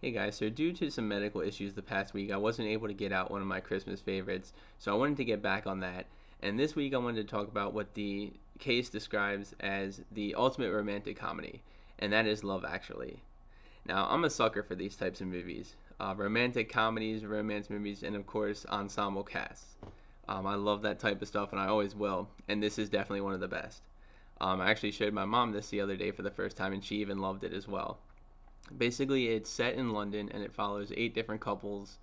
Hey guys, so due to some medical issues the past week, I wasn't able to get out one of my Christmas favorites, so I wanted to get back on that. And this week I wanted to talk about what the case describes as the ultimate romantic comedy, and that is Love Actually. Now, I'm a sucker for these types of movies, romantic comedies, romance movies, and of course, ensemble casts. I love that type of stuff, and I always will, and this is definitely one of the best. I actually showed my mom this the other day for the first time, and she even loved it as well. Basically, it's set in London and it follows 8 different couples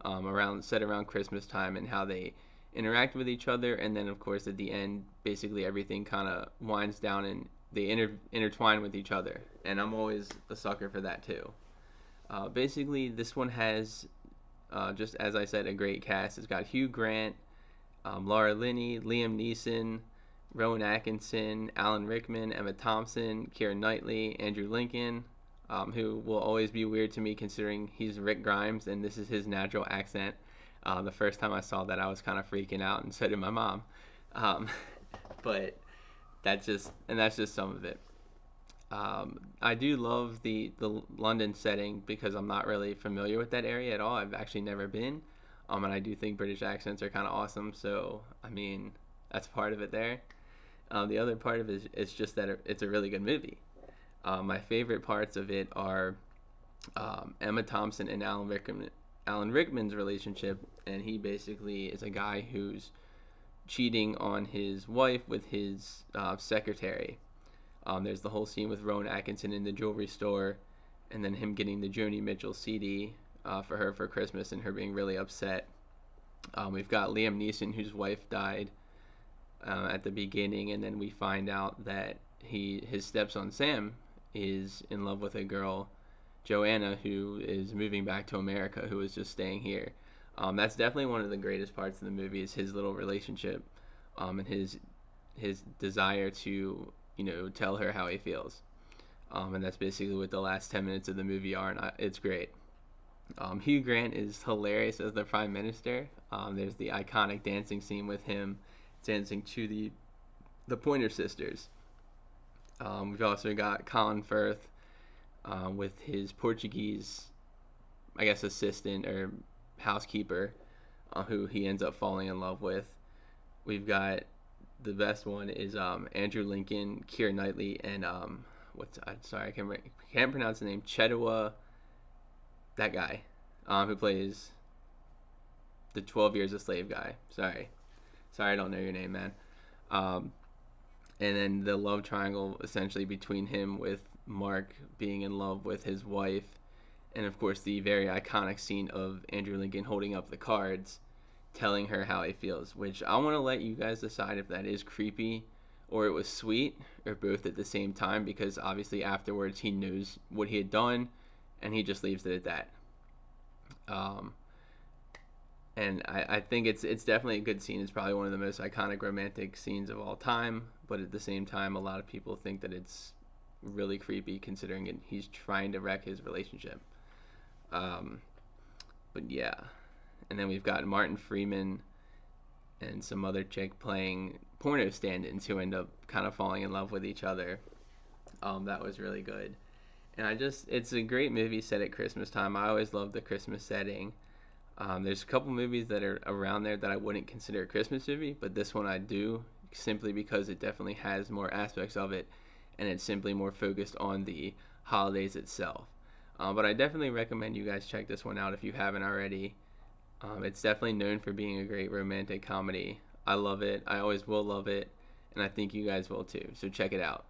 around set around Christmas time and how they interact with each other. And then, of course, at the end, basically everything kind of winds down and they intertwine with each other. And I'm always a sucker for that too. Basically, this one has, just as I said, a great cast. It's got Hugh Grant, Laura Linney, Liam Neeson, Rowan Atkinson, Alan Rickman, Emma Thompson, Keira Knightley, Andrew Lincoln, who will always be weird to me considering he's Rick Grimes and this is his natural accent. The first time I saw that, I was kind of freaking out, and so did my mom. Um, but that's just some of it. I do love the London setting because I'm not really familiar with that area at all. I've actually never been, and I do think British accents are kind of awesome. So I mean, that's part of it there. The other part of it is just that it's a really good movie. My favorite parts of it are Emma Thompson and Alan Rickman's relationship, and he basically is a guy who's cheating on his wife with his secretary. There's the whole scene with Rowan Atkinson in the jewelry store, and then him getting the Joni Mitchell CD for her for Christmas, and her being really upset. We've got Liam Neeson, whose wife died at the beginning, and then we find out that his stepson Sam is in love with a girl, Joanna, who is moving back to America, who is just staying here. That's definitely one of the greatest parts of the movie is his little relationship, and his desire to tell her how he feels. And that's basically what the last 10 minutes of the movie are, and it's great. Hugh Grant is hilarious as the Prime Minister. There's the iconic dancing scene with him dancing to the Pointer Sisters. We've also got Colin Firth with his Portuguese, I guess, assistant or housekeeper, who he ends up falling in love with. We've got the best one is Andrew Lincoln, Keira Knightley, and sorry, can't pronounce the name. Chedwa, that guy, who plays the 12 Years a Slave guy. Sorry, I don't know your name, man. Um, and then the love triangle essentially between him with Mark being in love with his wife, and of course the very iconic scene of Andrew Lincoln holding up the cards, telling her how he feels. Which I want to let you guys decide if that is creepy or it was sweet or both at the same time, because obviously afterwards he knows what he had done and he just leaves it at that. Um, and I think it's definitely a good scene. It's probably one of the most iconic romantic scenes of all time. But at the same time, a lot of people think that it's really creepy considering he's trying to wreck his relationship. Um, but yeah, and then we've got Martin Freeman and some other chick playing porno stand-ins who end up kind of falling in love with each other. That was really good. And it's a great movie set at Christmas time. I always love the Christmas setting. There's a couple movies that are around there that I wouldn't consider a Christmas movie, but this one I do, simply because it definitely has more aspects of it, and it's simply more focused on the holidays itself. But I definitely recommend you guys check this one out if you haven't already. It's definitely known for being a great romantic comedy. I love it. I always will love it, and I think you guys will too. So check it out.